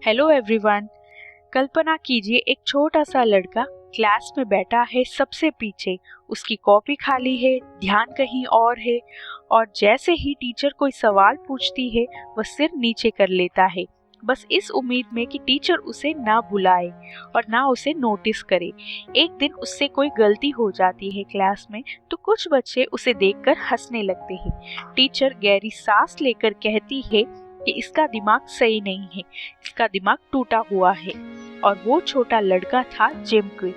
Hello everyone. कल्पना कीजिए एक छोटा सा लड़का क्लास में बैठा है सबसे पीछे। उसकी कॉपी खाली है, ध्यान कहीं और है और जैसे ही टीचर कोई सवाल पूछती है वह सिर नीचे कर लेता है, बस इस उम्मीद में कि टीचर उसे ना बुलाए और ना उसे नोटिस करे। एक दिन उससे कोई गलती हो जाती है क्लास में तो कुछ बच्चे उसे देखकर हंसने लगते हैं। टीचर गहरी सांस लेकर कहती है कि इसका दिमाग सही नहीं है, इसका दिमाग टूटा हुआ है। और वो छोटा लड़का था जिम क्विक।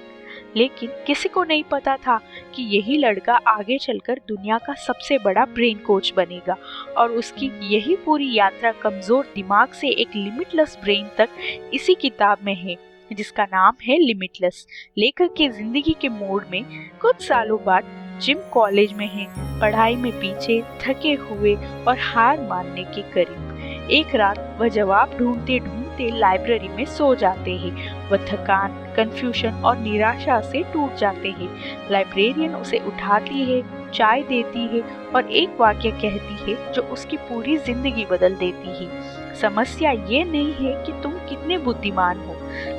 लेकिन किसी को नहीं पता था कि यही लड़का आगे चलकर दुनिया का सबसे बड़ा ब्रेन कोच बनेगा और उसकी यही पूरी यात्रा कमजोर दिमाग से एक लिमिटलेस ब्रेन तक इसी किताब में है, जिसका नाम है लिमिटलेस। लेखक की जिंदगी के मोड़ में कुछ सालों बाद जिम कॉलेज में है, पढ़ाई में पीछे, थके हुए और हार मानने के करीब। एक रात वह जवाब ढूंढते ढूंढते लाइब्रेरी में सो जाते हैं। वह थकान, कंफ्यूजन और निराशा से टूट जाते हैं। लाइब्रेरियन उसे उठाती है, चाय देती है और एक वाक्य कहती है जो उसकी पूरी जिंदगी बदल देती है। समस्या ये नहीं है कि तुम कितने बुद्धिमान हो,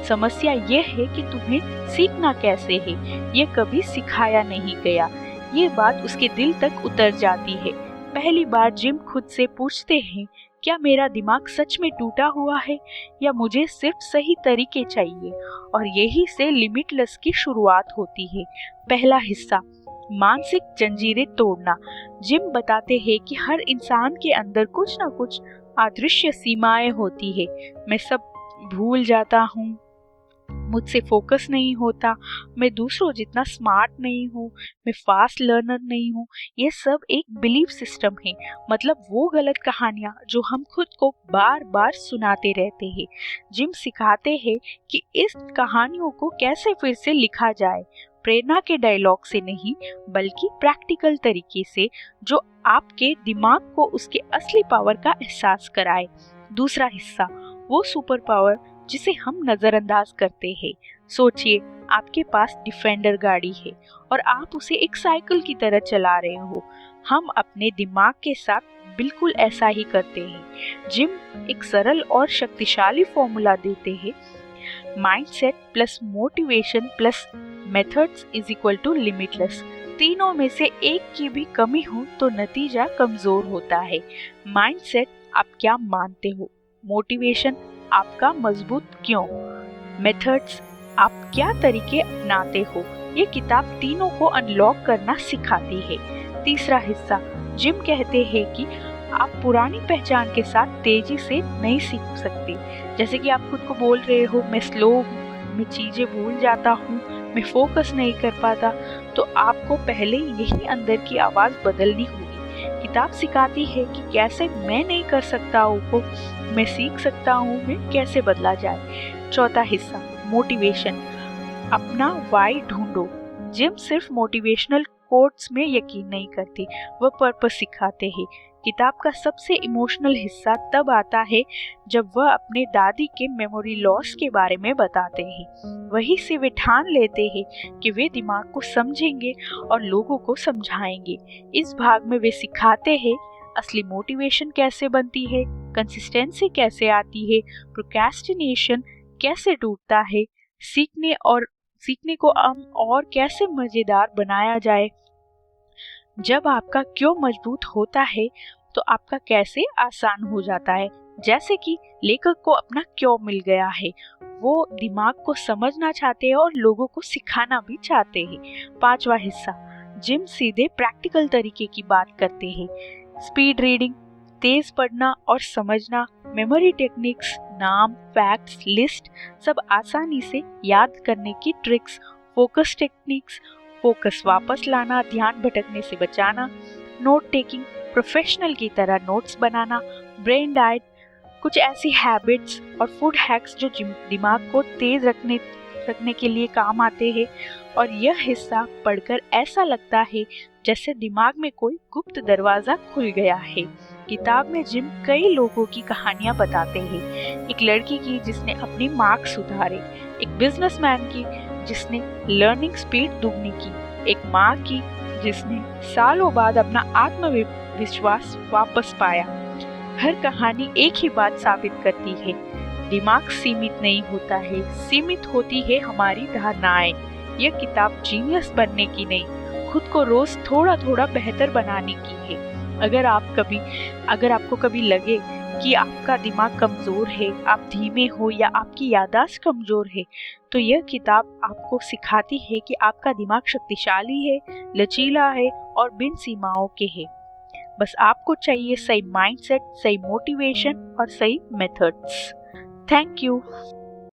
समस्या ये है कि तुम्हें सीखना कैसे है, ये कभी सिखाया नहीं गया। ये बात उसके दिल तक उतर जाती है। पहली बार जिम खुद से पूछते हैं, क्या मेरा दिमाग सच में टूटा हुआ है या मुझे सिर्फ सही तरीके चाहिए? और यही से लिमिटलेस की शुरुआत होती है। पहला हिस्सा, मानसिक जंजीरें तोड़ना। जिम बताते हैं कि हर इंसान के अंदर कुछ ना कुछ अदृश्य सीमाएं होती है। मैं सब भूल जाता हूँ, मुझसे फोकस नहीं होता, मैं दूसरों जितना स्मार्ट नहीं हूँ, मैं फास्ट लर्नर नहीं हूँ। ये सब एक बिलीफ सिस्टम है, मतलब वो गलत कहानियाँ जो हम खुद को बार बार सुनाते रहते हैं। जिम सिखाते हैं कि इस कहानियों को कैसे फिर से लिखा जाए, प्रेरणा के डायलॉग से नहीं बल्कि प्रैक्टिकल तरीके से, जो आपके दिमाग को उसके असली पावर का एहसास कराए। दूसरा हिस्सा, वो सुपर पावर जिसे हम नजरअंदाज करते हैं। सोचिए, आपके पास डिफेंडर गाड़ी है और आप उसे एक साइकिल की तरह चला रहे हो। हम अपने दिमाग के साथ बिल्कुल ऐसा ही करते हैं। जिम एक सरल और शक्तिशाली फॉर्मूला देते हैं, mindset plus motivation plus methods is equal to limitless. तीनों में से एक की भी कमी हो तो नतीजा कमजोर होता है। माइंडसेट, आप क्या मानते हो? मोटिवेशन, आपका मजबूत क्यों? मेथड्स, आप क्या तरीके अपनाते हो? ये किताब तीनों को अनलॉक करना सिखाती है। तीसरा हिस्सा, जिम कहते हैं कि आप पुरानी पहचान के साथ तेजी से नहीं सीख सकते। जैसे कि आप खुद को बोल रहे हो, मैं स्लो हूँ, मैं चीजें भूल जाता हूँ, मैं फोकस नहीं कर पाता, तो आपको पहले यही अंदर की आवाज बदलनी होगी। किताब सिखाती है कि कैसे मैं नहीं कर सकता हूँ को मैं सीख सकता हूँ, मैं कैसे बदला जाए। चौथा हिस्सा, मोटिवेशन, अपना वाई ढूंढो। जिम सिर्फ मोटिवेशनल कोट्स में यकीन नहीं करती, वह पर्पस सिखाते हैं। किताब का सबसे इमोशनल हिस्सा तब आता है जब वह अपने दादी के मेमोरी लॉस के बारे में बताते हैं। वहीं से वे ठान लेते हैं कि वे दिमाग को समझेंगे और लोगों को समझाएंगे। इस भाग में वे सिखाते हैं असली मोटिवेशन कैसे बनती है, कंसिस्टेंसी कैसे आती है, प्रोक्रेस्टिनेशन कैसे टूटता है, सीखने को और कैसे मजेदार बनाया जाए। जब आपका क्यों मजबूत होता है तो आपका कैसे आसान हो जाता है। जैसे कि लेखक को अपना क्यों मिल गया है, वो दिमाग को समझना चाहते हैं और लोगों को सिखाना भी चाहते हैं। पांचवा हिस्सा, जिम सीधे प्रैक्टिकल तरीके की बात करते हैं। स्पीड रीडिंग, तेज पढ़ना और समझना, मेमोरी टेक्निक्स, नाम, फैक्ट्स, लिस्ट, सब आसानी से याद करने की ट्रिक्स, फोकस टेक्निक्स, फोकस वापस लाना, ध्यान भटकने से बचाना, नोट टेकिंग, प्रोफेशनल की तरह नोट्स बनाना, ब्रेन डाइट, कुछ ऐसी हैबिट्स और फूड हैक्स जो दिमाग को तेज रखने के लिए काम आते हैं। और यह हिस्सा पढ़कर ऐसा लगता है जैसे दिमाग में कोई गुप्त दरवाजा खुल गया है। किताब में जिम कई लोगों की कहानियां बताते हैं। एक लड़की की जिसने अपनी मार्क्स सुधारे, एक बिजनेसमैन की जिसने लर्निंग स्पीड दुगनी की, एक माँ की जिसने सालों बाद अपना आत्मविश्वास वापस पाया। हर कहानी एक ही बात साबित करती है, दिमाग सीमित नहीं होता है, सीमित होती है हमारी धारणाएं। यह किताब जीनियस बनने की नहीं, खुद को रोज थोड़ा थोड़ा बेहतर बनाने की है। अगर आपको कभी लगे कि आपका दिमाग कमजोर है, आप धीमे हो या आपकी याददाश्त कमजोर है, तो यह किताब आपको सिखाती है कि आपका दिमाग शक्तिशाली है, लचीला है और बिन सीमाओं के है। बस आपको चाहिए सही माइंडसेट, सही मोटिवेशन और सही मेथड्स। Thank you.